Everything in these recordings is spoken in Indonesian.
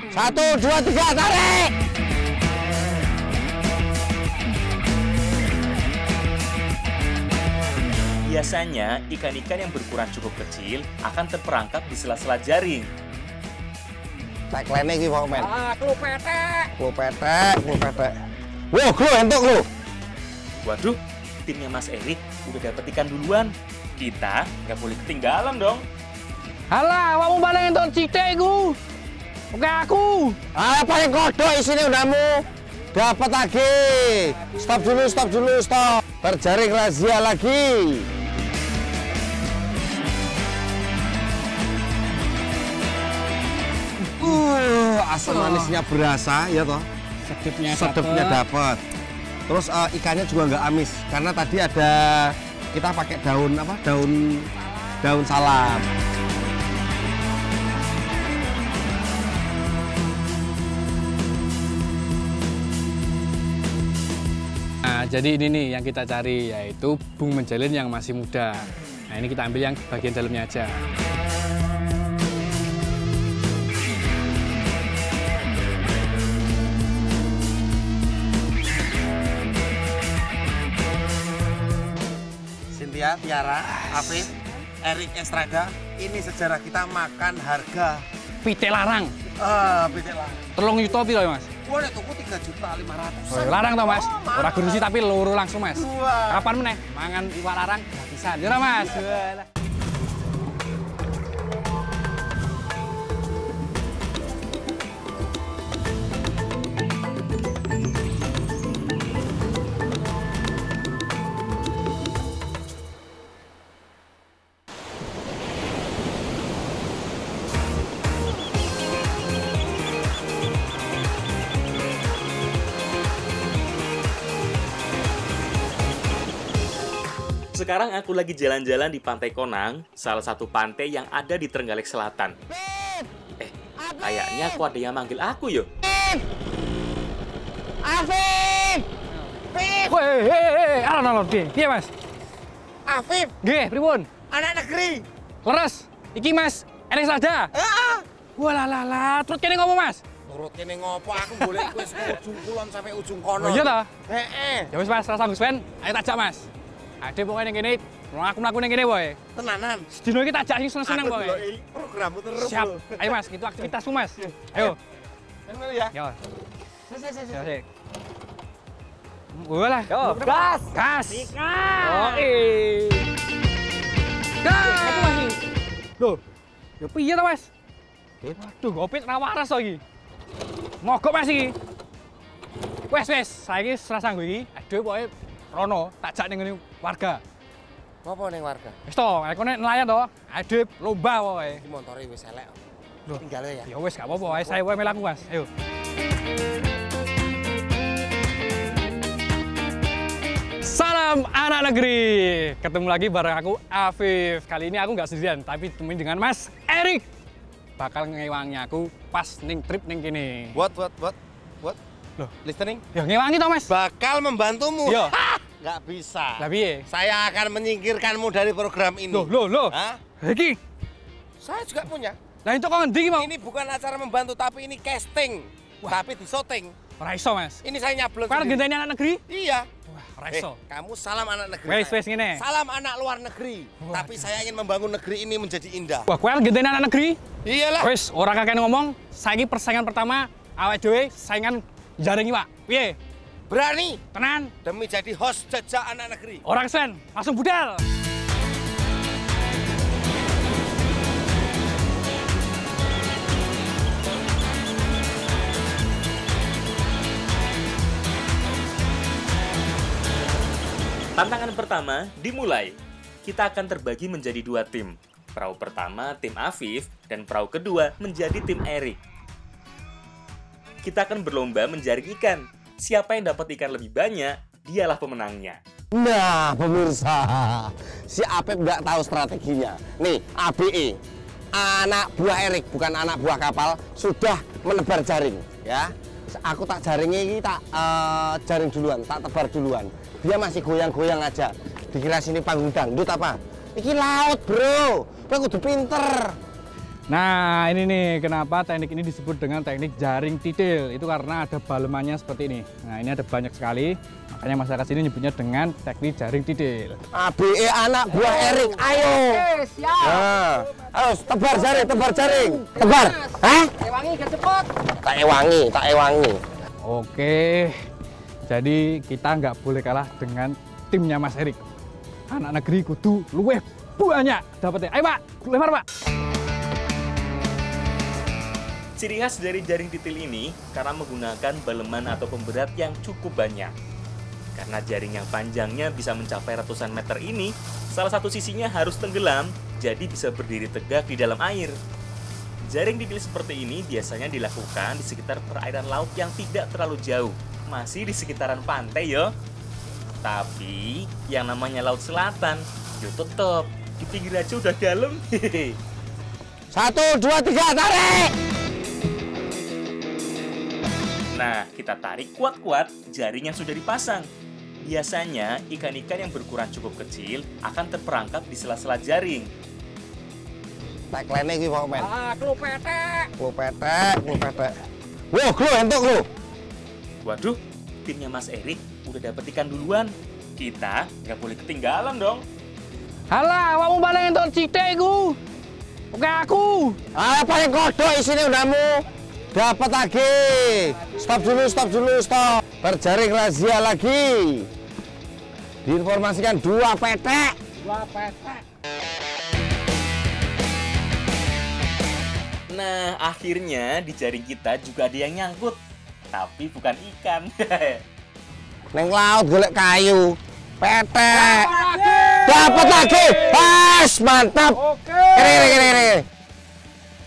1, 2, 3, tarik! Biasanya, ikan-ikan yang berukuran cukup kecil akan terperangkap di sela-sela jaring. Tagline iki kok, men. Klu petek. Klu petek, klu petek. Wah, klu entuk klu. Waduh, timnya Mas Erik udah dapet ikan duluan. Kita nggak boleh ketinggalan dong. Halah, awakmu paling entuk cithik iku. Oke aku. Ah, paling kodok isine undamu. Dapat lagi. Stop dulu, stop dulu, stop. Terjaring razia lagi. Asam manisnya berasa ya toh. Sedepnya dapat. Terus ikannya juga nggak amis karena tadi ada kita pakai daun apa? Daun salam. Nah, jadi ini nih yang kita cari yaitu bung menjalin yang masih muda. Nah, ini kita ambil yang bagian dalamnya aja. Cynthia, Tiara, Afif, Erik Estrada, ini sejarah kita makan harga Pite larang. pitik larang. 3 juta piro ya, Mas? Wah, nek tuku 3.500.000. Oh, larang toh, Mas? Oh, Ora gurusi tapi loro langsung, Mas. Wah. Kapan meneh? Mangan iwak larang gratisan. Ya ora, Mas? Walah. Sekarang aku lagi jalan-jalan di Pantai Konang, salah satu pantai yang ada di Trenggalek Selatan. Kayaknya aku ada yang manggil aku yo. Afif! Afif! Hei, alon piye, Mas? Afif! Nggih, pripun? Anak negeri! Leres. Iki, Mas, Erik Sada. Walah, terus kene ngopo, Mas? Turut kene ngopo aku boleh wis ujung kulon sampai ujung kono. Oh iya ta? Heeh. Ya wis, Mas, rasa Gus Ben, ayo tajak, Mas. Ade pokoknya ning kene, aku mlaku ning kene, boy. Tenanan. Sedino iki tajak sing seneng-seneng, boy. Programmu terus. Siap. Ayo, Mas, itu aktivitasmu, Mas. Ayo. Ayo ya. Yo. Sik. Walah. Yo, gas. Gas. Oke. Gas. Aku masih. Loh. Ya piye ta, Mas? Waduh, ngopit ra waras to iki. Mogok, Mas iki. Wes, saiki serasa nggo iki. Aduh, pokoke rono takjak ning ngene warga. Apa ning warga? Wis to, aku nek nelayan to, adep lomba pokoke. Iki montore wis elek. Loh, tinggal ya. Ya wis gak apa-apa, ae saya wae melaku, Mas. Ayo. Salam anak negeri. Ketemu lagi bareng aku Afif. Kali ini aku nggak sendirian, tapi temenin dengan Mas Erik. Bakal ngewangi aku pas ning trip ning kene. What? Loh, Listening? ya ngewangi to, Mas? Bakal membantumu. Yo. Nggak bisa. Lah piye? Saya akan menyingkirkanmu dari program ini. Loh. Hah? Iki. Saya juga punya. Lah itu kok ngendi iki mau? Ini bukan acara membantu, tapi ini casting. Tapi di syuting. Ora iso, Mas. Ini saya nyablon Kan sendiri. genteni anak negeri? Iya. Wah, ora iso. Kamu salam anak negeri. Wes ngene. Salam anak luar negeri. Wah. Tapi saya ingin membangun negeri ini menjadi indah. Wah, kowe genteni anak negeri? Iyalah. Wes, ora kakek ngomong, saiki persaingan pertama awake dhewe saingan jaring iwak. Piye? Berani Tenan? demi jadi host jajak anak negeri. Ora kesen, langsung budal. Tantangan pertama dimulai. Kita akan terbagi menjadi 2 tim. Perahu pertama tim Afif dan perahu kedua menjadi tim Erik. Kita akan berlomba menjaring ikan. Siapa yang dapat ikan lebih banyak, dialah pemenangnya. Nah, pemirsa, si Apep nggak tahu strateginya. Nih, ABE, anak buah Erik, bukan anak buah kapal, sudah menebar jaring. Ya, aku tak jaringnya ini tak jaring duluan, tak tebar duluan. Dia masih goyang-goyang aja. Dikira sini panggung dangdut apa? Iki laut, bro. Kowe kudu pinter. Nah, ini nih kenapa teknik ini disebut dengan teknik jaring titil. Itu karena ada balemannya seperti ini. Nah, ini ada banyak sekali. Makanya masyarakat sini nyebutnya dengan teknik jaring titil. ABE anak buah Erik, ayo. Oke, siap. Nah, ayo tebar jaring, tebar jaring. Tebar. Hah? Ewangi gak cepet. Tak ewangi, tak ewangi. Oke, jadi kita nggak boleh kalah dengan timnya Mas Erik. Anak negeri kudu luweh banyak dapetnya. Ayo Pak, lempar Pak. Ciri khas dari jaring titil ini karena menggunakan baleman atau pemberat yang cukup banyak. Karena jaring yang panjangnya bisa mencapai ratusan meter ini, salah satu sisinya harus tenggelam, jadi bisa berdiri tegak di dalam air. Jaring titil seperti ini biasanya dilakukan di sekitar perairan laut yang tidak terlalu jauh, masih di sekitaran pantai yo. Tapi yang namanya laut selatan, yo tetep di pinggir aja udah dalam. 1, 2, 3, tarik. Nah, kita tarik kuat-kuat jaring yang sudah dipasang. Biasanya, ikan-ikan yang berukuran cukup kecil akan terperangkap di sela-sela jaring. Tagline iki kok men. Klu petek. Klu petek, klu petek. Wah, klu entuk klu. Waduh, timnya Mas Erik udah dapet ikan duluan. Kita nggak boleh ketinggalan dong. Halah, awakmu paling entuk cithik iku. Oke aku. Ah, paling kodok isine undamu. Dapat lagi. Stop dulu, stop dulu, stop. Berjaring razia lagi. Diinformasikan 2 petek. 2 petek. Nah, akhirnya di jaring kita juga ada yang nyangkut. Tapi bukan ikan. Neng laut golek kayu. Petek. Dapat lagi. Pas, mantap. Oke. Kere.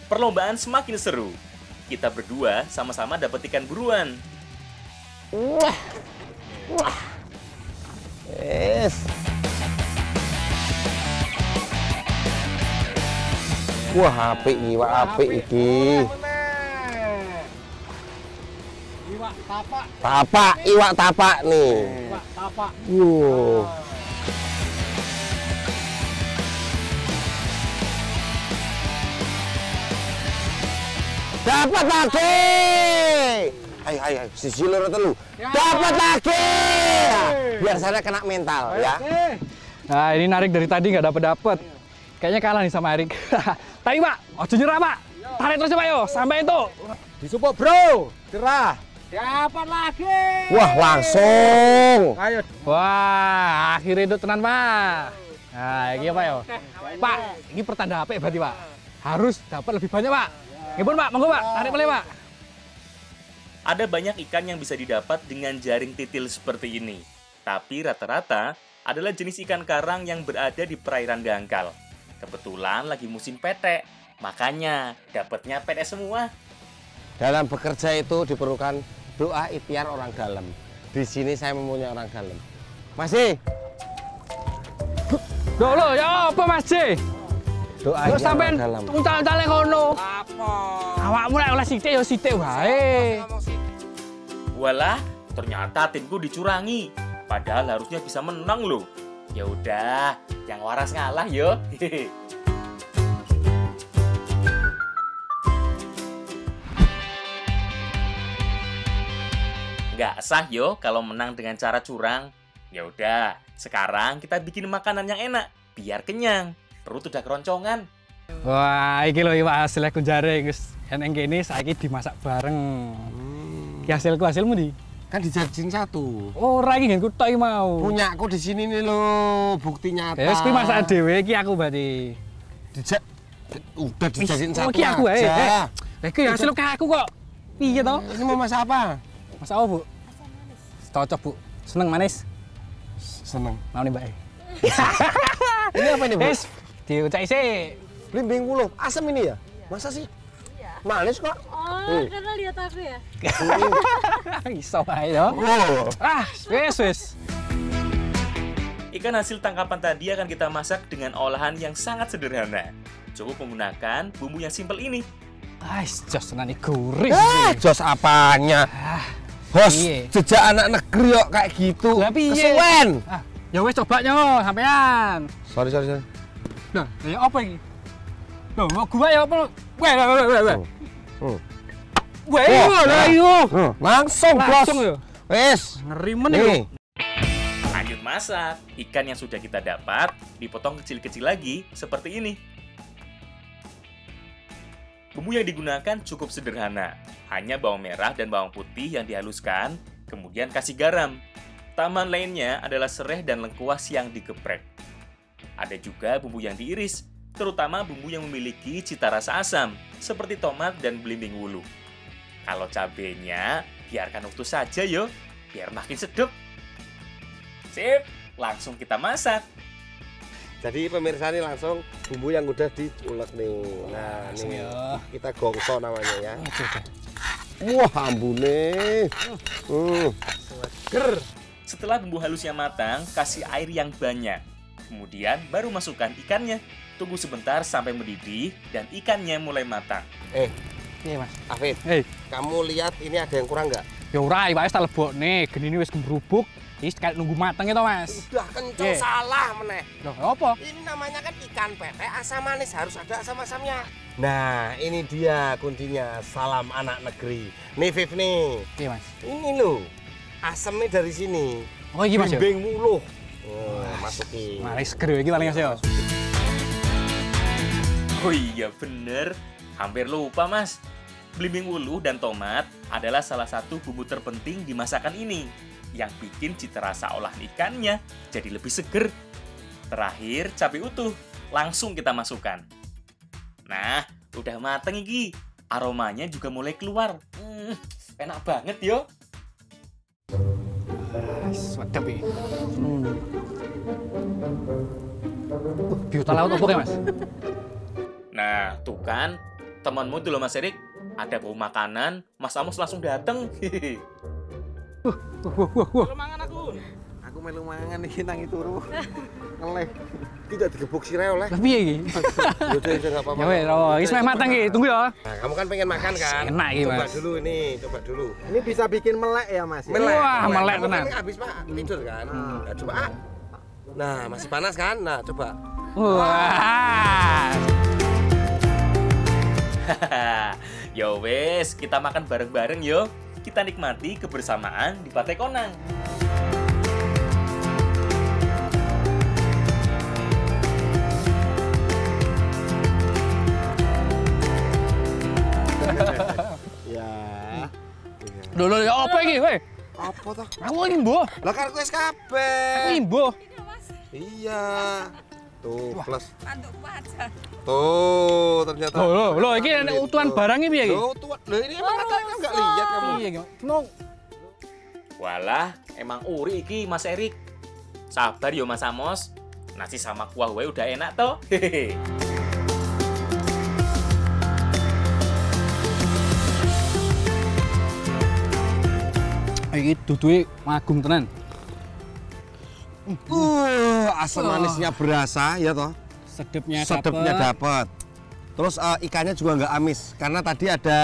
Perlombaan semakin seru. Kita berdua sama-sama dapat ikan buruan. Wah. Wah. Yes. Wah, apik iwak apik iki. Iwak tapak. Tapak, iwak tapak nih. Iwak tapak. Wuh. Dapat lagi. Ayo, sisi loro telu. Dapat lagi. Biar saya kena mental ya. Nah, ini narik dari tadi nggak dapet. Kayaknya kalah nih sama Erik. Tapi Pak, ojo nyerah Pak. Tarik terus Pak yo, sampai itu. Disupport bro. Cerah. Dapat lagi. Wah, langsung. Ayo. Wah, akhirnya itu tenan Pak. Nah, ini Pak yo. Pak, ini pertanda apa berarti Pak? Harus dapat lebih banyak Pak. Ngipun Pak, monggo Pak, tarik boleh Pak. Ada banyak ikan yang bisa didapat dengan jaring titil seperti ini. Tapi rata-rata adalah jenis ikan karang yang berada di perairan dangkal. Kebetulan lagi musim petek, makanya dapatnya petek semua. Dalam bekerja itu diperlukan doa ikhtiar orang dalam. Di sini saya mempunyai orang dalam. Masih. Loh, ya apa Mas J? Doa Lo ikhtiar sampean orang dalam. uncal-uncale ngono. Apa? Awakmu lek oleh sithik ya sithik wae. Walah, ternyata timku dicurangi. Padahal harusnya bisa menang loh. Ya udah, yang waras ngalah yo. Nggak sah yo kalau menang dengan cara curang. Ya udah, sekarang kita bikin makanan yang enak biar kenyang. Perut udah keroncongan. Wah, iki lho iwak hasil aku jaring wis eneng kene saiki dimasak bareng. Ki hasilmu ndi? Kan dijadiin 1. Ora iki nggenku tok iki mau. Punyaku di sini nih lo, bukti nyata. Ya wis kuwi masak dhewe iki aku berarti. Udah dijadiin Oh, 1 iki aku wae. aja. Lah iki hasil aku kok. Piye to? Ini mau masak apa? Masak apa, Bu? Cocok, Bu. Seneng manis? Seneng. Mau nih, Mbak. Ini apa ini, Bu? Wis, diucai sih. Blimbing wuluh. Asem ini ya? Masa sih? Iya. Manis kok. Oh, karena lihat aku ya? Iso ae to. Oh. Ah, wis. Ikan hasil tangkapan tadi akan kita masak dengan olahan yang sangat sederhana. Cukup menggunakan bumbu yang simpel ini. Jos tenan iki gurih. Jos apanya? Bos, Iya. jejak anak negeri kok kayak gitu. Lah piye? Kesuwen. Ah, ya wis coba nyo sampean. Sorry. Nah, ya apa iki? Loh, mau gua ya apa? Weh. Weh, Wah, ayo. Langsung, Bos. Langsung ya. Wes. Ngeri meneh. Nih. Lanjut masak. Ikan yang sudah kita dapat dipotong kecil-kecil lagi seperti ini. Bumbu yang digunakan cukup sederhana. Hanya bawang merah dan bawang putih yang dihaluskan, kemudian kasih garam. Tambahan lainnya adalah serai dan lengkuas yang digeprek. Ada juga bumbu yang diiris, terutama bumbu yang memiliki cita rasa asam, seperti tomat dan belimbing wuluh. Kalau cabenya, biarkan utuh saja yo, biar makin sedap. Sip, langsung kita masak. Jadi pemirsa ini langsung bumbu yang udah diulek nih. Nah, ini kita gongso namanya ya. Wah, ambune. Seger. Setelah bumbu halusnya matang, kasih air yang banyak. Kemudian baru masukkan ikannya. Tunggu sebentar sampai mendidih dan ikannya mulai matang. Iya, Mas. Afid, kamu lihat ini ada yang kurang nggak? Ya ora, iki tak lebokne. Genine wis gembrubuk. Iki kayak nunggu mateng itu, Mas. Udah kenceng salah meneh. Loh, apa? Ini namanya kan ikan pete asam manis, harus ada asam-asamnya. Nah, ini dia kuncinya. Salam anak negeri. Nih, Viv nih. Iya, Mas. Ini loh. Asamnya dari sini. Oh, iki Mas ya. Bimbing wuluh. Masukin. Mari seger iki paling Mas ya. Oh iya bener, hampir lupa Mas. Belimbing wuluh dan tomat adalah salah satu bumbu terpenting di masakan ini yang bikin cita rasa olahan ikannya jadi lebih seger. Terakhir, cabai utuh. Langsung kita masukkan. Nah, udah mateng iki. Aromanya juga mulai keluar. Enak banget yo. Sedap iki. Biota laut apa ya, Mas? Nah, tuh kan, temanmu itu loh Mas Erik, ada bau makanan, Mas Amos langsung dateng. Wah. Mangan aku. Aku melu mangan iki nang turu. Ngeleh. Tidak digebuk sirah oleh. Lah piye iki? Udah enggak apa-apa. Ya wes, iki wis mateng iki. Tunggu ya. Nah, kamu kan pengen makan kan? Enak iki, Coba Mas. dulu ini, coba dulu. Ini bisa bikin melek ya, Mas? Wah, melek Kamu tenan. kan habis Pak tidur kan? Nah, coba. Nah, masih panas kan? Nah, coba. Wah. Yo wes, kita makan bareng-bareng yo. Kita nikmati kebersamaan di Pate Konang. Ya. Loh, ya apa iki, weh? Apa toh? Aku iki mbuh. Lah kan wis Aku kabeh. iki mbuh. Iya. Tuh, plus. Tanduk aja. Tuh, ternyata. Loh, iki nek utuhan barangnya piye iki? Loh, tuh. Loh, ini emang kamu enggak lihat kamu. Iya, no. Walah, emang uri iki Mas Erik. Sabar yo Mas Amos. Nasi sama kuah wae udah enak toh. Hehehe. Iki duduke agung tenan. Asam manisnya berasa ya toh. Sedapnya dapat. Terus ikannya juga nggak amis karena tadi ada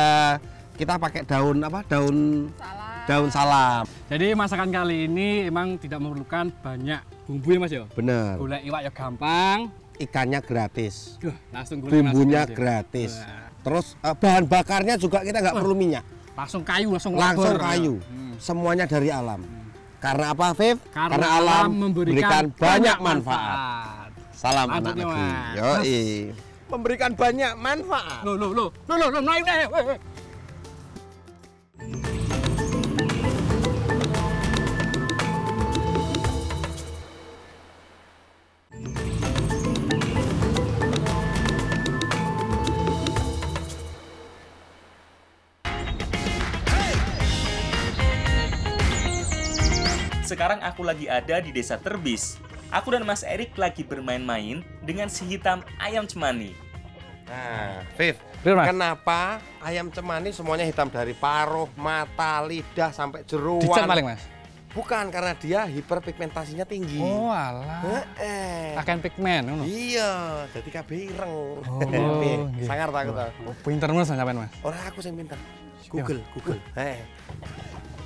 kita pakai daun apa? Daun salam. Jadi masakan kali ini emang tidak memerlukan banyak bumbu ya, Mas ya. Bener. Golek iwak ya gampang. Ikannya gratis. Duh, langsung golek Bumbunya langsung gratis. Wah. Terus bahan bakarnya juga kita nggak perlu minyak. Langsung kayu, langsung Langsung obor. kayu. Semuanya dari alam. Karena apa, Viv? Karena alam memberikan banyak manfaat. Salam Lanjut anak nih, negeri. Mas. Yoi. Memberikan banyak manfaat. Loh, naik deh. Weh. Sekarang aku lagi ada di Desa Terbis. Aku dan Mas Erik lagi bermain-main dengan si hitam ayam cemani. Nah, Viv, Bener, Mas. kenapa ayam cemani semuanya hitam dari paruh, mata, lidah sampai jeruan? Dicat paling, Mas. Bukan, karena dia hiperpigmentasinya tinggi. Oh, alah. Heeh. Pakaian pigmen ngono. Iya, jadi kabeh ireng. nggih. Sangar tak aku tau. Oh, pinter Mas sampean, Mas. Ora aku sing pinter. Google.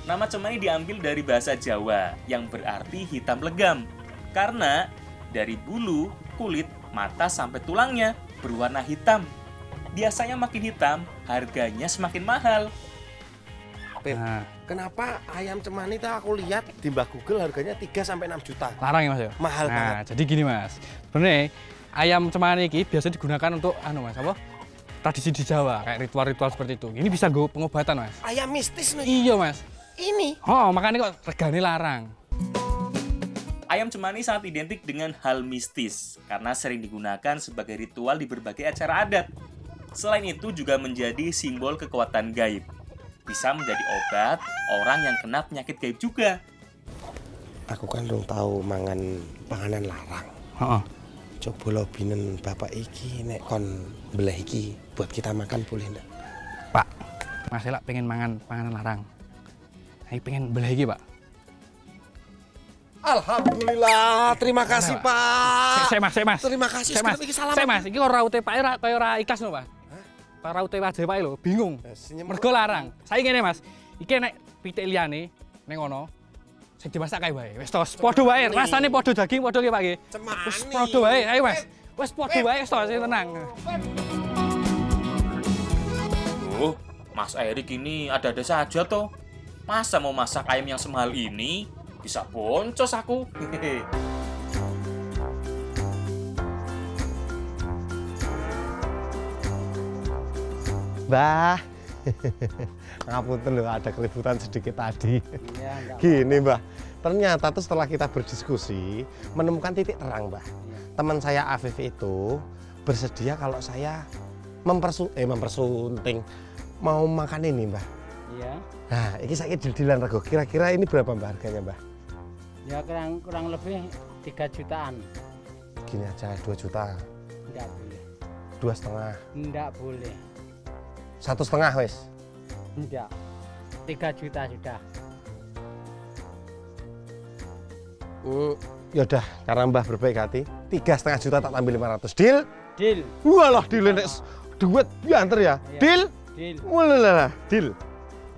Nama cemani diambil dari bahasa Jawa yang berarti hitam legam. Karena dari bulu, kulit, mata sampai tulangnya berwarna hitam. Biasanya makin hitam, harganya semakin mahal. Pip, Nah, kenapa ayam cemani tuh aku lihat di Mbak Google harganya 3 sampai 6 juta? larang ya Mas ya? Mahal nah, banget. jadi gini Mas. Sebenarnya ayam cemani ini biasa digunakan untuk Mas apa? Tradisi di Jawa, kayak ritual-ritual seperti itu. Ini bisa gue pengobatan Mas. Ayam mistis nih. Iya Mas. Ini. Oh, makanya kok regane larang. Ayam cemani sangat identik dengan hal mistis karena sering digunakan sebagai ritual di berbagai acara adat. Selain itu juga menjadi simbol kekuatan gaib. Bisa menjadi obat orang yang kena penyakit gaib juga. Aku kan belum tahu mangan panganan larang. Heeh. Coba lobinen bapak iki nek kon belah iki buat kita makan boleh ndak? Pak, Mas Elak pengen mangan panganan larang. Saya pengen belah iki, Pak. Alhamdulillah, terima kasih Pak. Saya Mas. Terima kasih. Saya Mas. Iki salaman. Saya Mas, iki ora raute Pak kaya ora ikhlas lho, Pak. Ora raute wajah Pak lho, bingung. Mergo larang. Saya ngene Mas, iki nek pitik liyane ning ngono sing dimasak kae wae. Wis tos, padha wae, rasane padha daging padha ki Pak nggih. Wis padha wae, ayo Mas. Wis padha wae wis tos, tenang. Oh, Mas Erik ini ada-ada saja toh. Masa mau masak ayam yang semahal ini? Bisa boncos aku. Mbah, ngapunten loh ada keributan sedikit tadi. Gini Mbah, ternyata tuh setelah kita berdiskusi menemukan titik terang Mbah. Teman saya Afif itu bersedia kalau saya mempersunting mau makan ini Mbah. Iya. Nah, ini saya deal-dealan rego. Kira-kira ini berapa Mbah harganya Mbah? Ya kurang lebih 3 jutaan. Gini aja 2 juta, Enggak boleh. 2,5, Enggak boleh. 1,5 wes. Enggak. 3 juta sudah. Yaudah, karena Mbah berbaik hati, 3,5 juta tak ambil 500. Deal? Deal. Walah, deal nek duit bianter ya. Iya. Deal? Deal. Walah, deal.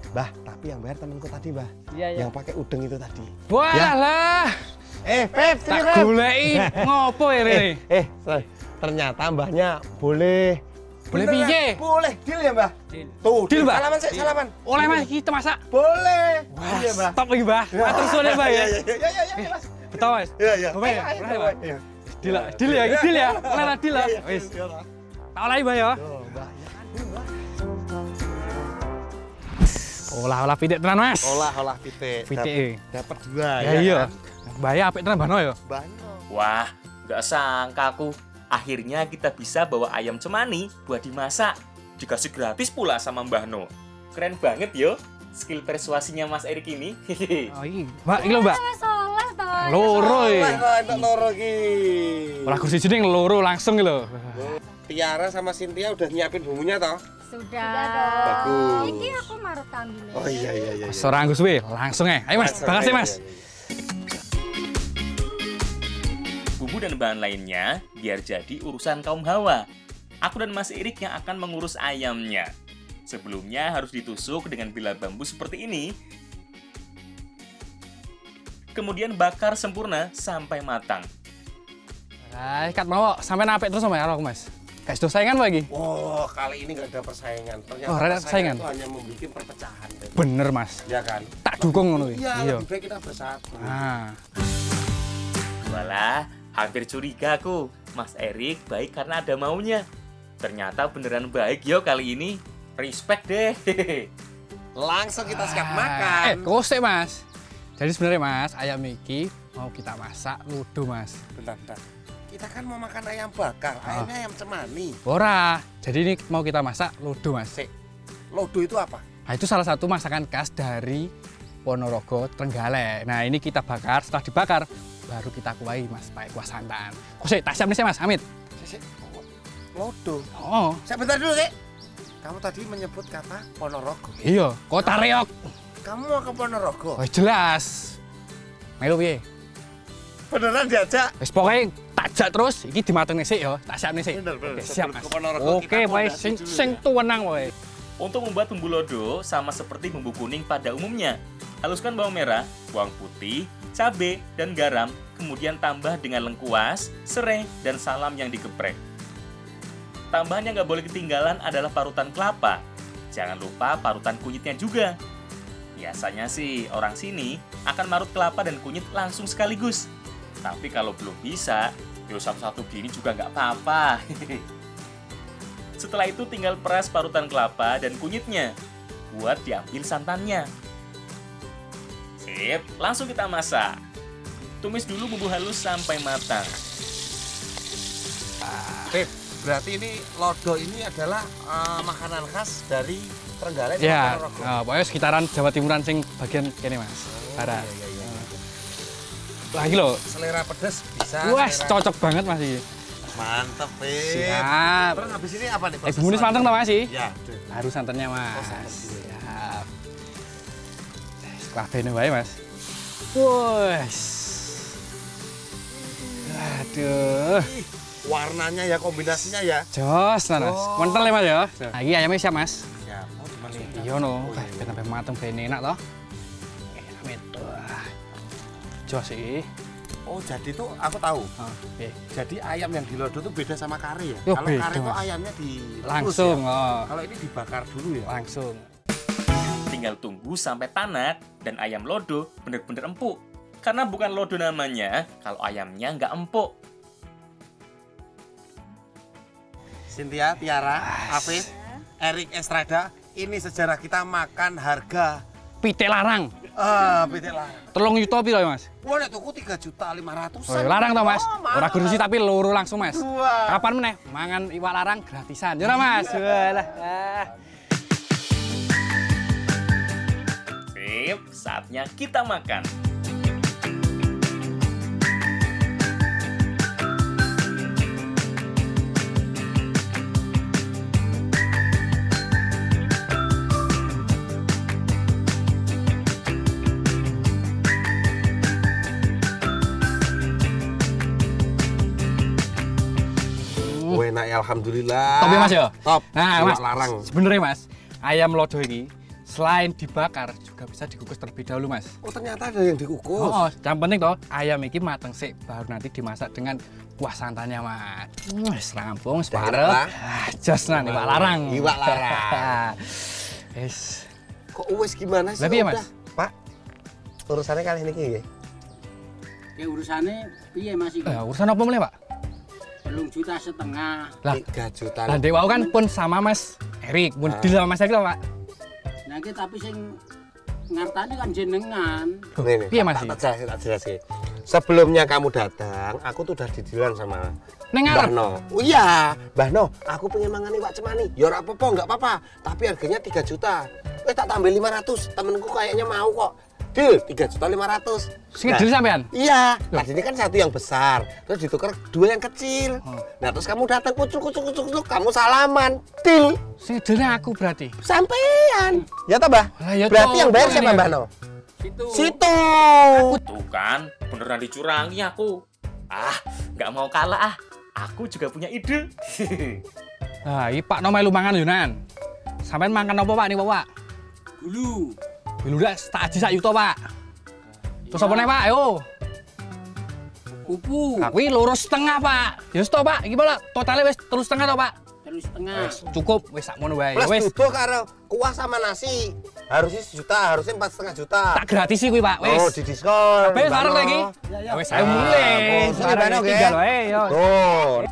Mbah, tapi yang bayar temanku tadi, Mbah. Iya, iya. Yang pakai udeng itu tadi. Walah, Pep, tak goleki ngopo ini? sorry. Ternyata Mbahnya boleh. Boleh piye? Boleh, deal ya, Mbah? Deal. Tuh, Deal, Mbah? Salaman sih, salaman. Oleh Mas kita masak. Boleh. Wah, Iya, Mbah. stop lagi, Mbah. Matur suwun ya, Mbah ya. Iya, Mas. Betul, Mas. Iya. Apa ya? Ayo, Oleh, Mbah. Iya. Deal ya, deal ya. Oleh lah deal lah. Wis. Tak oleh, Mbah ya. Tuh, Mbah. Ya kan, Mbah. Olah pitik tenan, Mas. Olah pitik. Pitik. Dapat 2 Ya iya. Mbah ya apik tenan, Mbah no ya. Banyak. Wah, nggak sangka aku. Akhirnya kita bisa bawa ayam cemani buat dimasak. Dikasih gratis pula sama Mbah No. Keren banget yo, skill persuasinya Mas Erik ini. Oh iya. Mbak, iki lho, Mbak. Soleh toh. Loro ya. Entuk loro ki. Ora kursi jeneng loro langsung iki lho. Tiara sama Cynthia udah nyiapin bumbunya toh? Sudah. Bagus. Iki aku marut ambil. Oh iya. Ora nggo suwe, langsung ae. Ayo Mas, makasih Mas. Bumbu dan bahan lainnya biar jadi urusan kaum hawa. Aku dan Mas Erik yang akan mengurus ayamnya. Sebelumnya harus ditusuk dengan bilah bambu seperti ini. Kemudian bakar sempurna sampai matang. Ah, ikat mau sampean apik terus sama karo aku, Mas. Guys, do saingan lagi. Oh, kali ini nggak ada persaingan. Ternyata Oh, ada persaingan. itu hanya membuat perpecahan. Bener, Mas. Ya kan? Tak dukung ngono iki. Iya, lebih baik kita bersatu. Ah. Walah, hampir curiga aku. Mas Erik baik karena ada maunya. Ternyata beneran baik yo kali ini. Respect deh. Langsung kita siap makan. Kosek, Mas. Jadi sebenarnya Mas, ayam iki mau kita masak ludo, Mas. Bentar. Kita kan mau makan ayam bakar, ayamnya ayam cemani. Ora. Jadi ini mau kita masak ludo, Mas. Lodo itu apa? Nah, itu salah satu masakan khas dari Ponorogo, Trenggalek. Nah, ini kita bakar, setelah dibakar baru kita kuahi, Mas, pakai kuah santan. Kosek, tak siap nih, Mas, Amit. Lodo. Oh, Sebentar dulu, Sik. Kamu tadi menyebut kata Ponorogo. iya, Kota Reok. Kamu mau ke Ponorogo? Oh, jelas. Melu piye? Beneran diajak? Wis pokoke takjak terus, iki dimatengne sik ya, tak siapne sik. Bener. Oke, siap, Mas. Sebelum ke Ponorogo, Oke, kita pokoke fondasi dulu sing ya. tuwenang pokoke. Untuk membuat bumbu lodo sama seperti bumbu kuning pada umumnya. Haluskan bawang merah, bawang putih, cabai, dan garam. Kemudian tambah dengan lengkuas, serai, dan salam yang digeprek. Tambahan yang nggak boleh ketinggalan adalah parutan kelapa. Jangan lupa parutan kunyitnya juga. Biasanya sih orang sini akan marut kelapa dan kunyit langsung sekaligus. Tapi kalau belum bisa, ya satu-satu gini juga nggak apa-apa. Setelah itu tinggal peras parutan kelapa dan kunyitnya buat diambil santannya. Sip, langsung kita masak. Tumis dulu bumbu halus sampai matang. Beb, berarti ini lodo ini adalah makanan khas dari Trenggalek. Ya, pokoknya sekitaran Jawa Timuran sing bagian kene Mas. Barat. Lagi loh. Selera pedas bisa. Wah, cocok banget Mas iki. Mantep, Beb. Siap. Terus habis ini apa nih? Bumbunya mateng toh Mas? Ya. Harus santannya Mas. Siap. Kabehne wae Mas. Wes. Aduh. Warnanya ya, kombinasinya ya. Jos, Mas. Mentel ya Mas ya. Nah, iki ayamnya siap Mas. Siap. Oh, gimana ini? Iya no, ben sampe mateng ben enak toh. Enak wah. Jos sih. Oh, jadi tuh aku tahu. Oke. Jadi ayam yang di lodo tuh beda sama kari ya? Yo, Kalau beda, kari tuh Mas. ayamnya di Langsung, ya? Kalau ini dibakar dulu ya? Langsung. Tinggal tunggu sampai tanak dan ayam lodo bener-bener empuk. Karena bukan lodo namanya kalau ayamnya nggak empuk. Cynthia, Tiara, Afif, Erik, Estrada, ini sejarah kita makan harga Pitik larang. pitik larang. 3 juta piro ya Mas? Wah, nek tuku 3.500.000. Oh, larang toh Mas. mahal. Ora gurusi tapi loro langsung Mas. Dua. Kapan meneh mangan iwak larang gratisan. Ya ora Mas. Walah. Sip, saatnya kita makan. Enak ya, alhamdulillah. Top ya Mas ya? Top. Nah, Iwak Mas. larang. Sebenarnya Mas, ayam lodo ini selain dibakar juga bisa dikukus terlebih dahulu Mas. Oh, ternyata ada yang dikukus. Oh, yang penting toh ayam ini mateng sih, baru nanti dimasak dengan kuah santannya Mas. Wis rampung separuh. Pak. Jos nan iwak larang. Iwak larang. Wis. Kok wis gimana sih? Lah piye, Udah. Mas? Pak, urusannya kali ini nggih. Ya urusane piye Mas iki? Urusan apa mulai, Pak? 3,5 juta. Lah, 3 juta. lah Dek wau kan pun sama Mas Erik, pun deal sama Mas Erik lho, Pak. Nah iki tapi sing ngartani kan jenengan. Nih, Piye, Mas? tak jelasin. Sebelumnya kamu datang, aku tuh udah didilan sama Neng Mbah ngarep. No. Oh iya, Mbah No, aku pengen mangan iwak cemani. Ya ora apa-apa, enggak apa-apa. Tapi harganya 3 juta. Tak tambah 500. Temenku kayaknya mau kok. Deal, 3.500.000. Sing deal sampean? Iya, tadi ini kan satu yang besar, terus ditukar 2 yang kecil. Nah, terus kamu datang kucuk, kamu salaman. Deal. Sing dealnya aku berarti. Sampean. Ya toh, Mbah? Lah, ya Berarti toh, yang bayar kok siapa, ini Mbah ya? No? Situ. Situ. Tuh kan, beneran dicurangi aku. Nggak mau kalah ah. Aku juga punya ide. Nah, iki Pak No melu mangan Yunan. Sampean makan apa Pak nih, Pak? Dulu. Dulu dah tak aji sak yuto, Pak. Terus apa nih, Pak? Ayo. Kupu. Aku ini 2,5, Pak. Ya wis to, Pak. Iki malah totalnya wis 3,5 to, Pak. 3,5. Cukup wis sakmono wae. Plus Wis duduk karo kuah sama nasi. Harusnya 1 juta, harusnya 4,5 juta. tak gratis kuwi, Pak. Wis. Oh, di diskon. Kabeh Mbah sareng No. lagi. Ya wis ayo mulai. Bos, Mbah No, nggih. Tinggal wae yo. Tuh.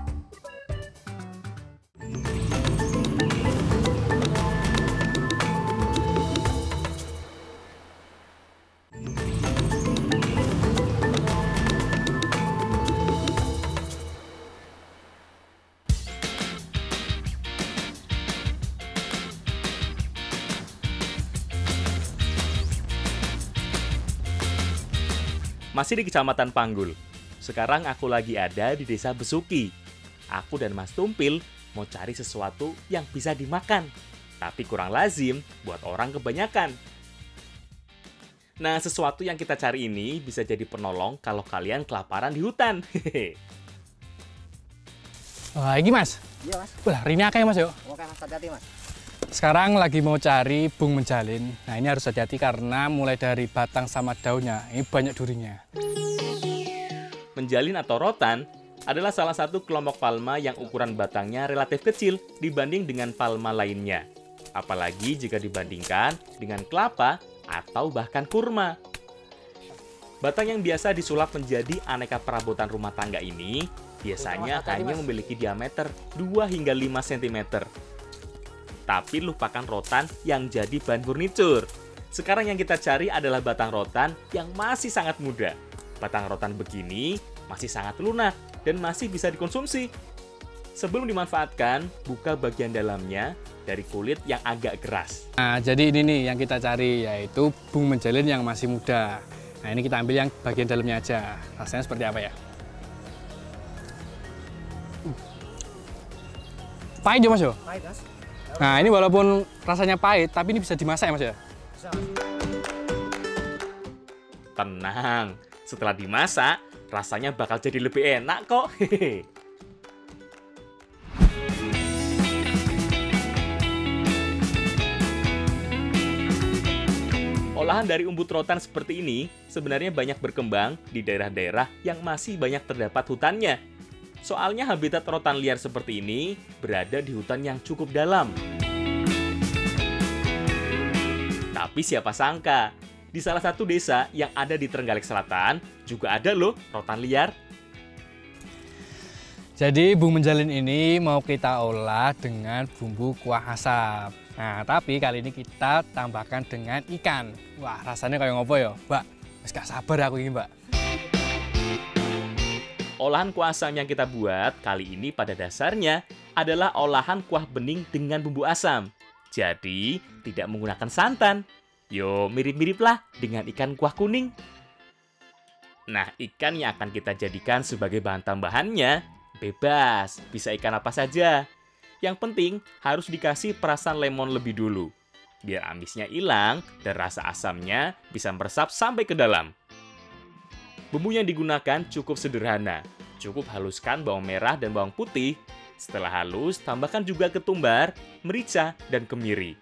Masih di Kecamatan Panggul. Sekarang aku lagi ada di Desa Besuki. Aku dan Mas Tumpil mau cari sesuatu yang bisa dimakan, tapi kurang lazim buat orang kebanyakan. Nah, sesuatu yang kita cari ini bisa jadi penolong kalau kalian kelaparan di hutan. Wah, iki Mas. Iya, Mas. Wah, hari ini akeh Mas yo. Oke, Mas, hati-hati, Mas. Sekarang lagi mau cari bung menjalin. Nah, ini harus hati-hati karena mulai dari batang sama daunnya ini banyak durinya. Menjalin atau rotan adalah salah satu kelompok palma yang ukuran batangnya relatif kecil dibanding dengan palma lainnya. Apalagi jika dibandingkan dengan kelapa atau bahkan kurma. Batang yang biasa disulap menjadi aneka perabotan rumah tangga ini biasanya hanya memiliki diameter 2 hingga 5 cm. Tapi lupakan rotan yang jadi bahan furnitur. Sekarang yang kita cari adalah batang rotan yang masih sangat muda. Batang rotan begini masih sangat lunak dan masih bisa dikonsumsi. Sebelum dimanfaatkan, buka bagian dalamnya dari kulit yang agak keras. Nah, jadi ini nih yang kita cari, yaitu bung menjalin yang masih muda. Nah, ini kita ambil yang bagian dalamnya aja. Rasanya seperti apa ya? Pahit ya, Mas yo? Pahit, Mas. Nah, ini walaupun rasanya pahit, tapi ini bisa dimasak ya, Mas ya? Bisa. Tenang, setelah dimasak, rasanya bakal jadi lebih enak kok. Hehehe. Olahan dari umbut rotan seperti ini sebenarnya banyak berkembang di daerah-daerah yang masih banyak terdapat hutannya. Soalnya habitat rotan liar seperti ini berada di hutan yang cukup dalam. Tapi siapa sangka, di salah satu desa yang ada di Trenggalek Selatan juga ada loh rotan liar. Jadi bung menjalin ini mau kita olah dengan bumbu kuah asam. Nah, tapi kali ini kita tambahkan dengan ikan. Wah, rasanya kayak ngopo ya, Mbak? Wes gak sabar aku ini, Mbak. Olahan kuah asam yang kita buat kali ini pada dasarnya adalah olahan kuah bening dengan bumbu asam. Jadi, tidak menggunakan santan. Yo, mirip-mirip lah dengan ikan kuah kuning. Nah, ikan yang akan kita jadikan sebagai bahan tambahannya bebas, bisa ikan apa saja. Yang penting harus dikasih perasan lemon lebih dulu, biar amisnya hilang dan rasa asamnya bisa meresap sampai ke dalam. Bumbu yang digunakan cukup sederhana, cukup haluskan bawang merah dan bawang putih. Setelah halus, tambahkan juga ketumbar, merica, dan kemiri.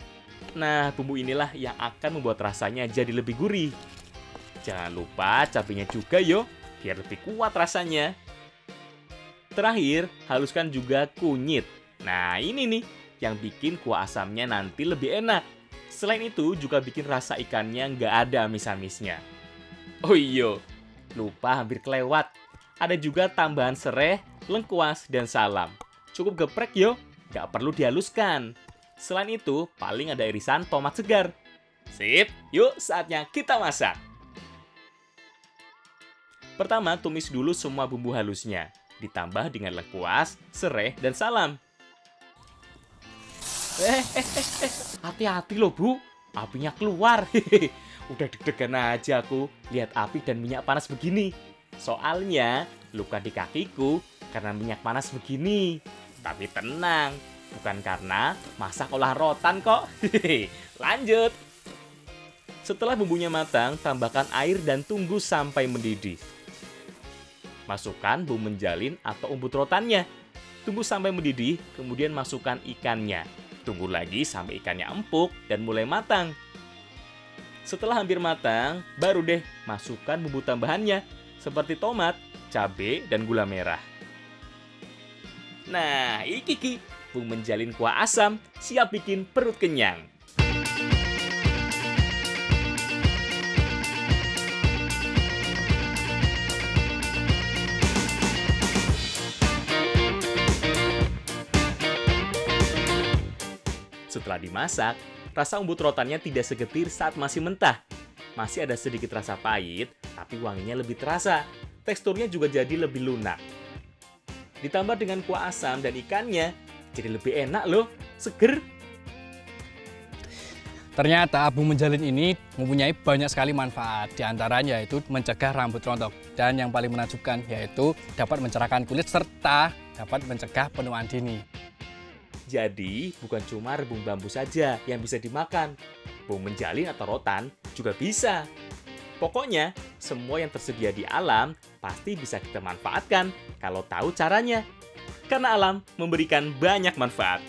Nah, bumbu inilah yang akan membuat rasanya jadi lebih gurih. Jangan lupa cabenya juga yo, biar lebih kuat rasanya. Terakhir, haluskan juga kunyit. Nah, ini nih yang bikin kuah asamnya nanti lebih enak. Selain itu, juga bikin rasa ikannya nggak ada amis-amisnya. Oh iya, lupa hampir kelewat. Ada juga tambahan sereh, lengkuas, dan salam. Cukup geprek yo, nggak perlu dihaluskan. Selain itu, paling ada irisan tomat segar. Sip, yuk saatnya kita masak. Pertama, tumis dulu semua bumbu halusnya. Ditambah dengan lengkuas, sereh, dan salam. Hati-hati loh, Bu. Apinya keluar. Udah deg-degan aja aku lihat api dan minyak panas begini. Soalnya luka di kakiku karena minyak panas begini. Tapi tenang, bukan karena masak olah rotan kok. Lanjut. Setelah bumbunya matang, tambahkan air dan tunggu sampai mendidih. Masukkan bumbu menjalin atau umbut rotannya. Tunggu sampai mendidih, kemudian masukkan ikannya. Tunggu lagi sampai ikannya empuk dan mulai matang. Setelah hampir matang, baru deh masukkan bumbu tambahannya seperti tomat, cabai, dan gula merah. Nah, iki bumbu menjalin kuah asam siap bikin perut kenyang. Setelah dimasak, rasa umbut rotannya tidak segetir saat masih mentah. Masih ada sedikit rasa pahit, tapi wanginya lebih terasa. Teksturnya juga jadi lebih lunak. Ditambah dengan kuah asam dan ikannya, jadi lebih enak loh, seger. Ternyata bung menjalin ini mempunyai banyak sekali manfaat. Di antaranya yaitu mencegah rambut rontok. Dan yang paling menakjubkan yaitu dapat mencerahkan kulit serta dapat mencegah penuaan dini. Jadi, bukan cuma rebung bambu saja yang bisa dimakan. Bung menjalin atau rotan juga bisa. Pokoknya, semua yang tersedia di alam pasti bisa kita manfaatkan kalau tahu caranya. Karena alam memberikan banyak manfaat.